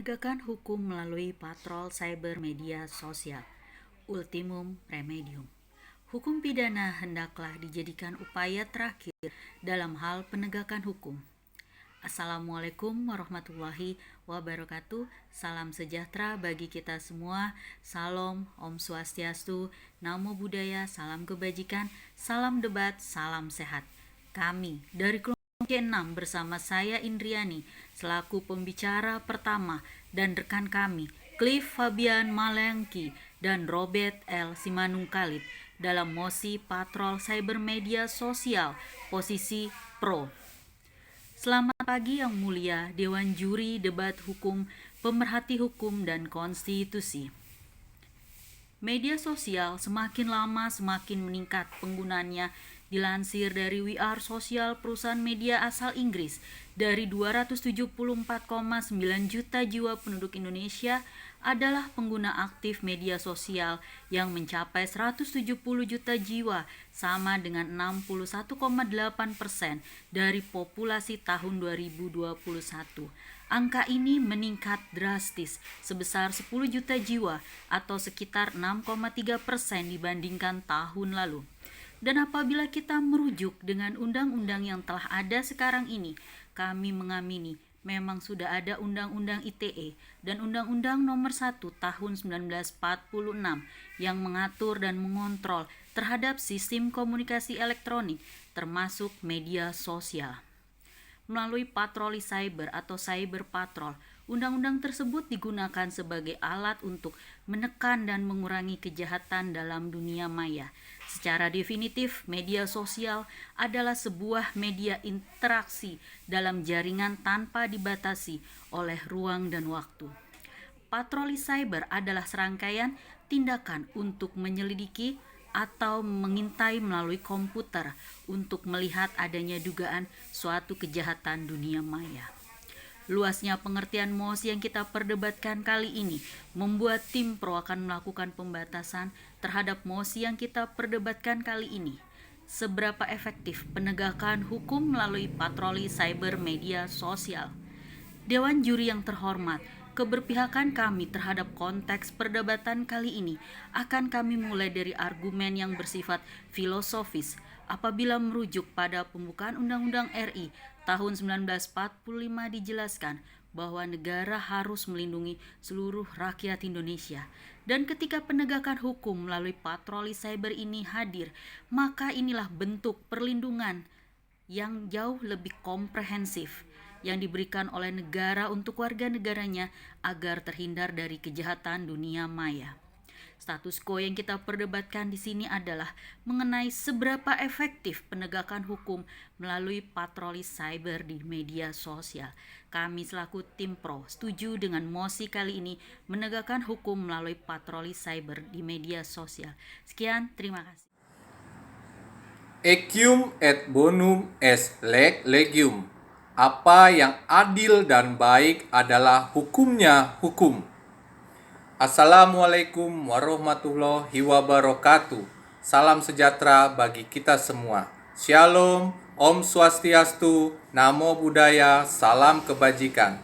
Penegakan hukum melalui patrol cyber media sosial. Ultimum remedium. Hukum pidana hendaklah dijadikan upaya terakhir dalam hal penegakan hukum. Assalamualaikum warahmatullahi wabarakatuh. Salam sejahtera bagi kita semua. Salam, Om Swastiastu, Namo Buddhaya, salam kebajikan, salam debat, salam sehat. Kami dari C6 bersama saya Indriani selaku pembicara pertama dan rekan kami Cliff Fabian Malengki dan Robert L. Simanungkalit dalam mosi patrol cyber media sosial posisi pro. Selamat pagi yang mulia Dewan Juri Debat Hukum, Pemerhati Hukum dan Konstitusi. Media sosial semakin lama semakin meningkat penggunaannya. Dilansir dari We Are Social, perusahaan media asal Inggris, dari 274,9 juta jiwa penduduk Indonesia adalah pengguna aktif media sosial yang mencapai 170 juta jiwa, sama dengan 61,8% dari populasi tahun 2021. Angka ini meningkat drastis sebesar 10 juta jiwa atau sekitar 6,3% dibandingkan tahun lalu. Dan apabila kita merujuk dengan undang-undang yang telah ada sekarang ini, kami mengamini memang sudah ada Undang-Undang ITE dan Undang-Undang Nomor 1 Tahun 1946 yang mengatur dan mengontrol terhadap sistem komunikasi elektronik termasuk media sosial. Melalui patroli cyber atau cyber patrol, undang-undang tersebut digunakan sebagai alat untuk menekan dan mengurangi kejahatan dalam dunia maya. Secara definitif, media sosial adalah sebuah media interaksi dalam jaringan tanpa dibatasi oleh ruang dan waktu. Patroli cyber adalah serangkaian tindakan untuk menyelidiki atau mengintai melalui komputer untuk melihat adanya dugaan suatu kejahatan dunia maya. Luasnya pengertian MOS yang kita perdebatkan kali ini membuat tim pro akan melakukan pembatasan terhadap MOS yang kita perdebatkan kali ini. Seberapa efektif penegakan hukum melalui patroli cyber media sosial? Dewan Juri yang terhormat, keberpihakan kami terhadap konteks perdebatan kali ini akan kami mulai dari argumen yang bersifat filosofis apabila merujuk pada pembukaan Undang-Undang RI tahun 1945 dijelaskan bahwa negara harus melindungi seluruh rakyat Indonesia. Dan ketika penegakan hukum melalui patroli cyber ini hadir, maka inilah bentuk perlindungan yang jauh lebih komprehensif yang diberikan oleh negara untuk warga negaranya agar terhindar dari kejahatan dunia maya. Status quo yang kita perdebatkan di sini adalah mengenai seberapa efektif penegakan hukum melalui patroli cyber di media sosial. Kami selaku tim pro setuju dengan mosi kali ini menegakkan hukum melalui patroli cyber di media sosial. Sekian, terima kasih. Equium et bonum est legium. Apa yang adil dan baik adalah hukumnya hukum. Assalamualaikum warahmatullahi wabarakatuh. Salam sejahtera bagi kita semua. Shalom, Om Swastiastu, Namo Buddhaya, salam kebajikan.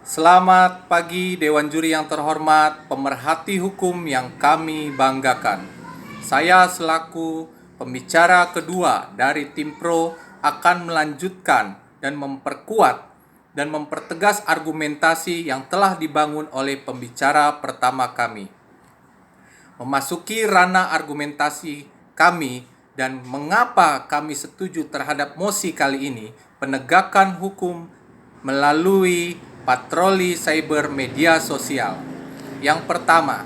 Selamat pagi Dewan Juri yang terhormat, pemerhati hukum yang kami banggakan. Saya selaku pembicara kedua dari tim pro akan melanjutkan dan memperkuat dan mempertegas argumentasi yang telah dibangun oleh pembicara pertama kami. Memasuki ranah argumentasi kami dan mengapa kami setuju terhadap mosi kali ini, penegakan hukum melalui patroli cyber media sosial. Yang pertama,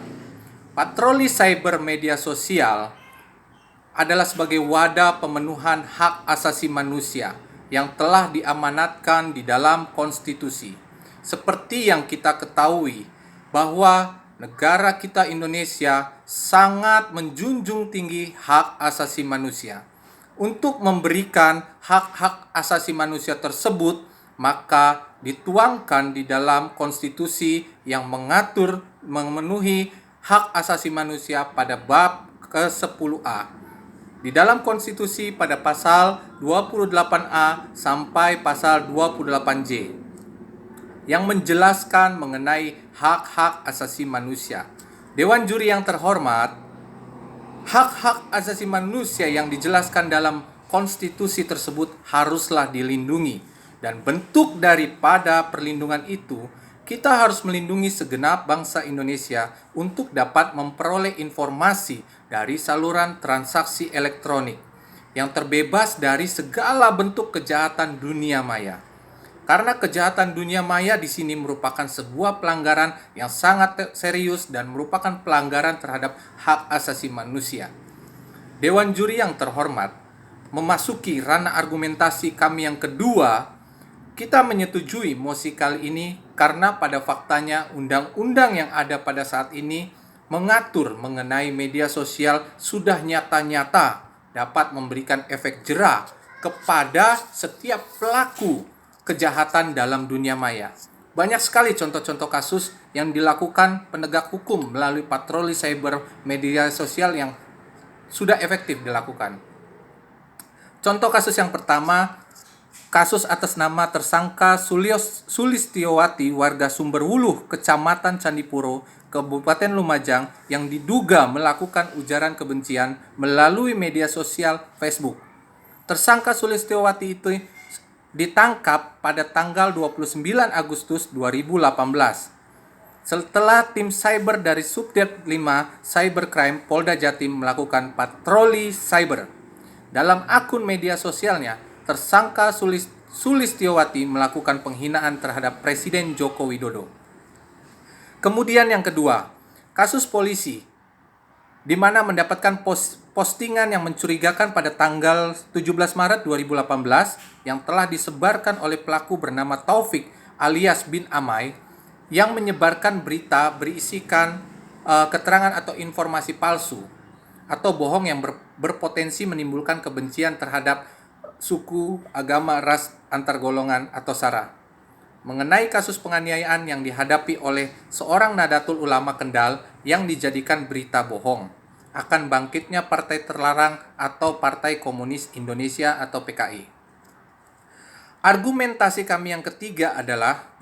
patroli cyber media sosial adalah sebagai wadah pemenuhan hak asasi manusia yang telah diamanatkan di dalam konstitusi. Seperti yang kita ketahui bahwa negara kita Indonesia sangat menjunjung tinggi hak asasi manusia. Untuk memberikan hak-hak asasi manusia tersebut, maka dituangkan di dalam konstitusi yang mengatur memenuhi hak asasi manusia pada bab ke-10A. Di dalam konstitusi pada pasal 28A sampai pasal 28J. yang menjelaskan mengenai hak-hak asasi manusia. Dewan juri yang terhormat, hak-hak asasi manusia yang dijelaskan dalam konstitusi tersebut haruslah dilindungi. Dan bentuk daripada perlindungan itu, kita harus melindungi segenap bangsa Indonesia untuk dapat memperoleh informasi dari saluran transaksi elektronik yang terbebas dari segala bentuk kejahatan dunia maya. Karena kejahatan dunia maya di sini merupakan sebuah pelanggaran yang sangat serius dan merupakan pelanggaran terhadap hak asasi manusia. Dewan juri yang terhormat, memasuki ranah argumentasi kami yang kedua, kita menyetujui mosi kali ini karena pada faktanya undang-undang yang ada pada saat ini mengatur mengenai media sosial sudah nyata-nyata dapat memberikan efek jera kepada setiap pelaku kejahatan dalam dunia maya. Banyak sekali contoh-contoh kasus yang dilakukan penegak hukum melalui patroli cyber media sosial yang sudah efektif dilakukan. Contoh kasus yang pertama, kasus atas nama tersangka Sulistiowati warga Sumberwuluh, Kecamatan Candipuro, Kabupaten Lumajang yang diduga melakukan ujaran kebencian melalui media sosial Facebook. Tersangka Sulistiowati itu ditangkap pada tanggal 29 Agustus 2018 setelah tim cyber dari Subdet 5 Cybercrime Polda Jatim melakukan patroli cyber. Dalam akun media sosialnya, tersangka Sulistiowati melakukan penghinaan terhadap Presiden Joko Widodo. Kemudian yang kedua, kasus polisi di mana mendapatkan postingan yang mencurigakan pada tanggal 17 Maret 2018 yang telah disebarkan oleh pelaku bernama Taufik alias bin Amai yang menyebarkan berita berisikan keterangan atau informasi palsu atau bohong yang berpotensi menimbulkan kebencian terhadap suku, agama, ras, antar golongan atau sara. Mengenai kasus penganiayaan yang dihadapi oleh seorang Nadatul Ulama Kendal yang dijadikan berita bohong akan bangkitnya partai terlarang atau Partai Komunis Indonesia atau PKI. Argumentasi kami yang ketiga adalah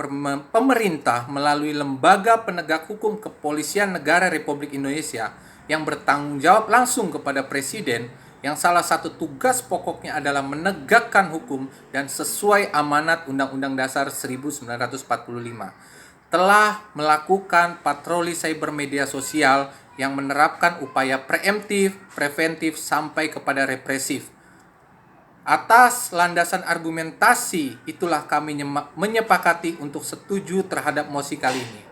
pemerintah melalui Lembaga Penegak Hukum Kepolisian Negara Republik Indonesia yang bertanggung jawab langsung kepada Presiden yang salah satu tugas pokoknya adalah menegakkan hukum dan sesuai amanat Undang-Undang Dasar 1945, telah melakukan patroli cyber media sosial yang menerapkan upaya preemptif, preventif, sampai kepada represif. Atas landasan argumentasi itulah kami menyepakati untuk setuju terhadap mosi kali ini.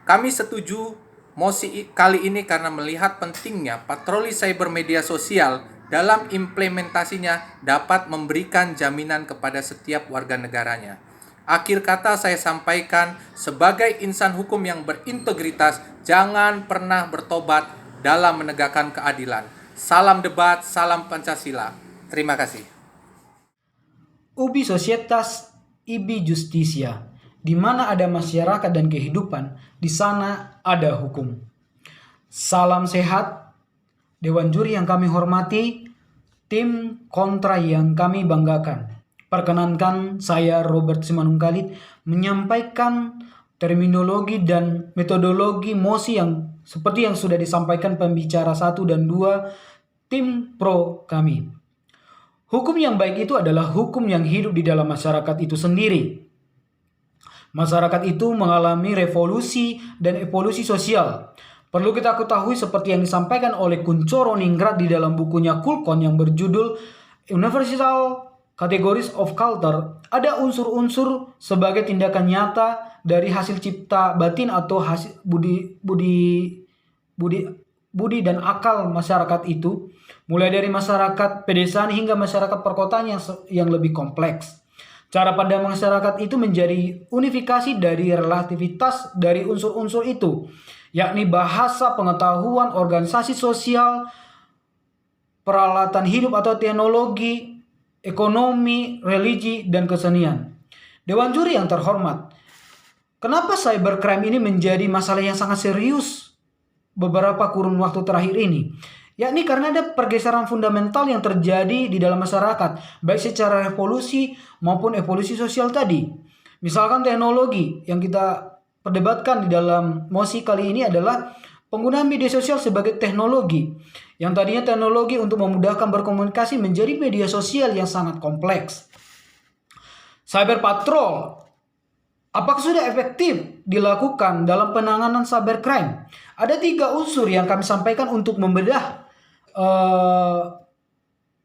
Kami setuju mosi kali ini karena melihat pentingnya patroli cyber media sosial dalam implementasinya dapat memberikan jaminan kepada setiap warga negaranya. Akhir kata saya sampaikan, sebagai insan hukum yang berintegritas, jangan pernah bertobat dalam menegakkan keadilan. Salam debat, salam Pancasila. Terima kasih. Ubi Societas, Ibi Justitia. Di mana ada masyarakat dan kehidupan, di sana ada hukum. Salam sehat, Dewan Juri yang kami hormati, tim kontra yang kami banggakan. Perkenankan saya Robert Simanungkalit menyampaikan terminologi dan metodologi mosi yang seperti yang sudah disampaikan pembicara 1 dan 2 tim pro kami. Hukum yang baik itu adalah hukum yang hidup di dalam masyarakat itu sendiri. Masyarakat itu mengalami revolusi dan evolusi sosial. Perlu kita ketahui seperti yang disampaikan oleh Kuncoro Ningrat di dalam bukunya Kulkon yang berjudul Universal Categories of Culture, ada unsur-unsur sebagai tindakan nyata dari hasil cipta batin atau hasil budi dan akal masyarakat itu, mulai dari masyarakat pedesaan hingga masyarakat perkotaan yang lebih kompleks. Cara pandang masyarakat itu menjadi unifikasi dari relativitas dari unsur-unsur itu, yakni bahasa, pengetahuan, organisasi sosial, peralatan hidup atau teknologi, ekonomi, religi, dan kesenian. Dewan Juri yang terhormat, kenapa cybercrime ini menjadi masalah yang sangat serius beberapa kurun waktu terakhir ini? Yakni karena ada pergeseran fundamental yang terjadi di dalam masyarakat, baik secara revolusi maupun evolusi sosial tadi. Misalkan teknologi yang kita perdebatkan di dalam mosi kali ini adalah penggunaan media sosial sebagai teknologi. Yang tadinya teknologi untuk memudahkan berkomunikasi menjadi media sosial yang sangat kompleks. Cyber patrol, apakah sudah efektif dilakukan dalam penanganan cybercrime? Ada 3 unsur yang kami sampaikan untuk membedah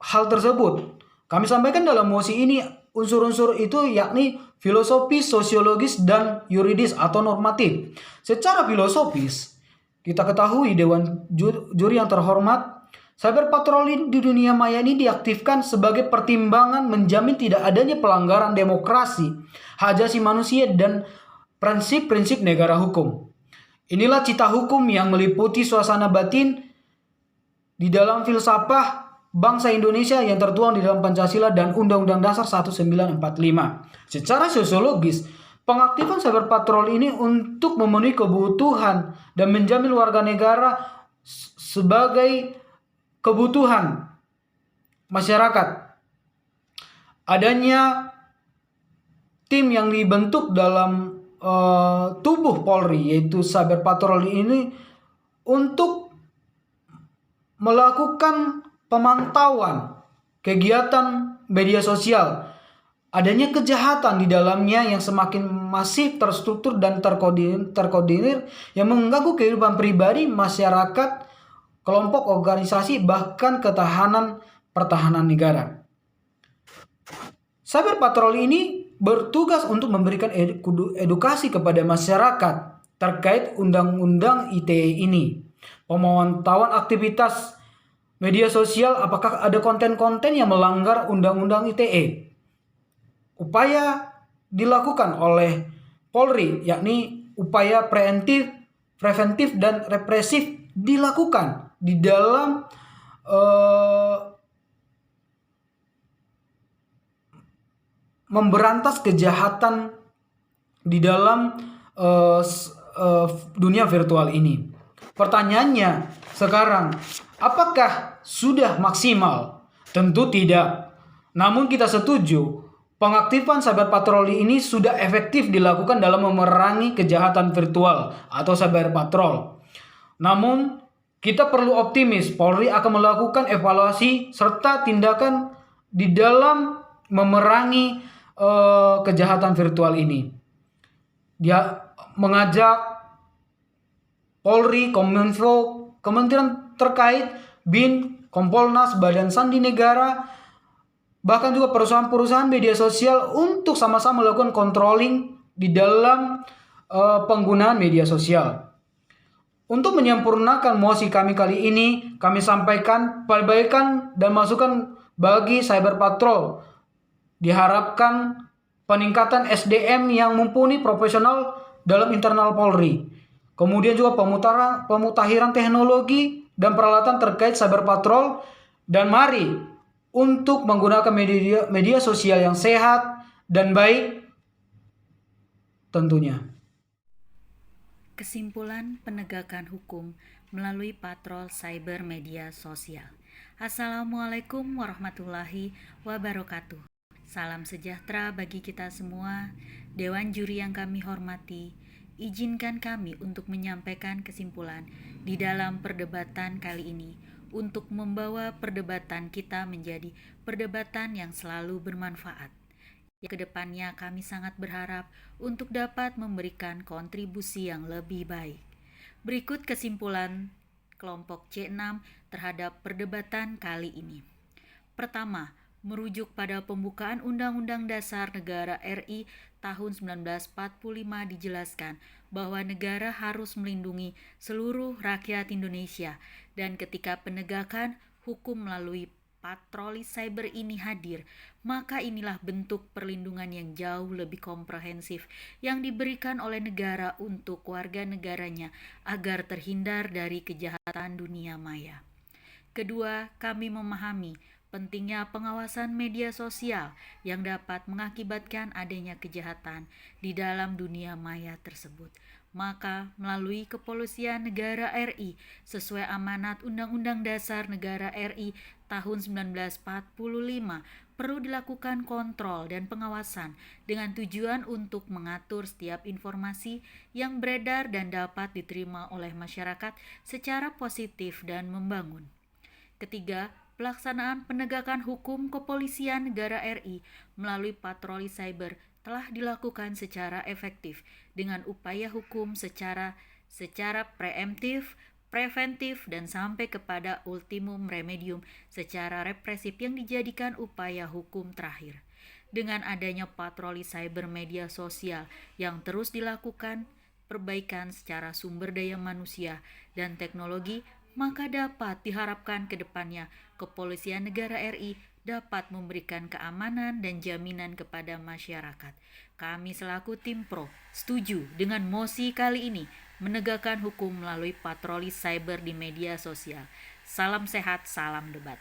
hal tersebut. Kami sampaikan dalam mosi ini unsur-unsur itu yakni filosofis, sosiologis, dan yuridis atau normatif. Secara filosofis, kita ketahui Dewan Juri yang terhormat, cyber patroli di dunia maya ini diaktifkan sebagai pertimbangan menjamin tidak adanya pelanggaran demokrasi, hak asasi manusia, dan prinsip-prinsip negara hukum. Inilah cita hukum yang meliputi suasana batin di dalam filsafah bangsa Indonesia yang tertuang di dalam Pancasila dan Undang-Undang Dasar 1945. Secara sosiologis, pengaktifan cyber patrol ini untuk memenuhi kebutuhan dan menjamin warga negara sebagai kebutuhan masyarakat. Adanya tim yang dibentuk dalam tubuh Polri, yaitu cyber patrol ini, untuk melakukan pemantauan kegiatan media sosial. Adanya kejahatan di dalamnya yang semakin masif, terstruktur, dan terkoordinir yang mengganggu kehidupan pribadi, masyarakat, kelompok, organisasi, bahkan pertahanan negara. Cyber patrol ini bertugas untuk memberikan edukasi kepada masyarakat terkait Undang-Undang ITE ini. Pemantauan aktivitas media sosial, apakah ada konten-konten yang melanggar Undang-Undang ITE. Upaya dilakukan oleh Polri, yakni upaya preventif dan represif dilakukan di dalam memberantas kejahatan di dalam dunia virtual ini. Pertanyaannya sekarang, apakah sudah maksimal? Tentu tidak. Namun kita setuju pengaktifan cyber patroli ini sudah efektif dilakukan dalam memerangi kejahatan virtual atau cyber patrol. Namun kita perlu optimis Polri akan melakukan evaluasi serta tindakan di dalam memerangi kejahatan virtual ini. Dia mengajak Polri, Kominfo, kementerian terkait, BIN, Kompolnas, Badan Sandi Negara, bahkan juga perusahaan-perusahaan media sosial untuk sama-sama melakukan controlling di dalam penggunaan media sosial. Untuk menyempurnakan mosi kami kali ini, kami sampaikan perbaikan dan masukan bagi cyber patrol. Diharapkan peningkatan SDM yang mumpuni profesional dalam internal Polri. Kemudian juga pemutakhiran teknologi dan peralatan terkait cyber patrol. Dan mari untuk menggunakan media sosial yang sehat dan baik tentunya. Kesimpulan penegakan hukum melalui patrol cyber media sosial. Assalamualaikum warahmatullahi wabarakatuh. Salam sejahtera bagi kita semua. Dewan Juri yang kami hormati, izinkan kami untuk menyampaikan kesimpulan di dalam perdebatan kali ini untuk membawa perdebatan kita menjadi perdebatan yang selalu bermanfaat. Kedepannya kami sangat berharap untuk dapat memberikan kontribusi yang lebih baik. Berikut kesimpulan kelompok C6 terhadap perdebatan kali ini. Pertama, merujuk pada pembukaan Undang-Undang Dasar Negara RI tahun 1945 dijelaskan bahwa negara harus melindungi seluruh rakyat Indonesia, dan ketika penegakan hukum melalui patroli cyber ini hadir, maka inilah bentuk perlindungan yang jauh lebih komprehensif yang diberikan oleh negara untuk warga negaranya agar terhindar dari kejahatan dunia maya. Kedua, kami memahami pentingnya pengawasan media sosial yang dapat mengakibatkan adanya kejahatan di dalam dunia maya tersebut. Maka melalui Kepolisian Negara RI sesuai amanat Undang-Undang Dasar Negara RI tahun 1945 perlu dilakukan kontrol dan pengawasan dengan tujuan untuk mengatur setiap informasi yang beredar dan dapat diterima oleh masyarakat secara positif dan membangun. Ketiga, pelaksanaan penegakan hukum kepolisian negara RI melalui patroli cyber telah dilakukan secara efektif dengan upaya hukum secara preemptif, preventif, dan sampai kepada ultimum remedium secara represif yang dijadikan upaya hukum terakhir. Dengan adanya patroli cyber media sosial yang terus dilakukan, perbaikan secara sumber daya manusia dan teknologi, maka dapat diharapkan ke depannya Kepolisian Negara RI dapat memberikan keamanan dan jaminan kepada masyarakat. Kami selaku tim Pro setuju dengan mosi kali ini menegakkan hukum melalui patroli cyber di media sosial. Salam sehat, salam debat.